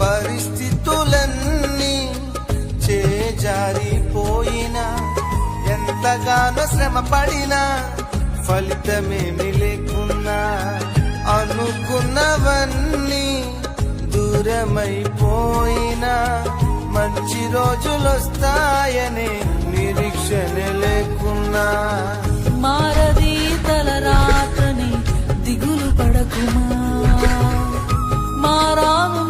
పరిస్థితులన్నీ చేజారిపోయినా, ఎంతగానో శ్రమ పడినా ఫలితమేమి లేకున్నా, అనుకున్నవన్నీ దూరమైపోయినా మంచి రోజులొస్తాయనే నిరీక్షణ లేకున్నా, మారది తలరాతని దిగులు పడకుమా, మారాము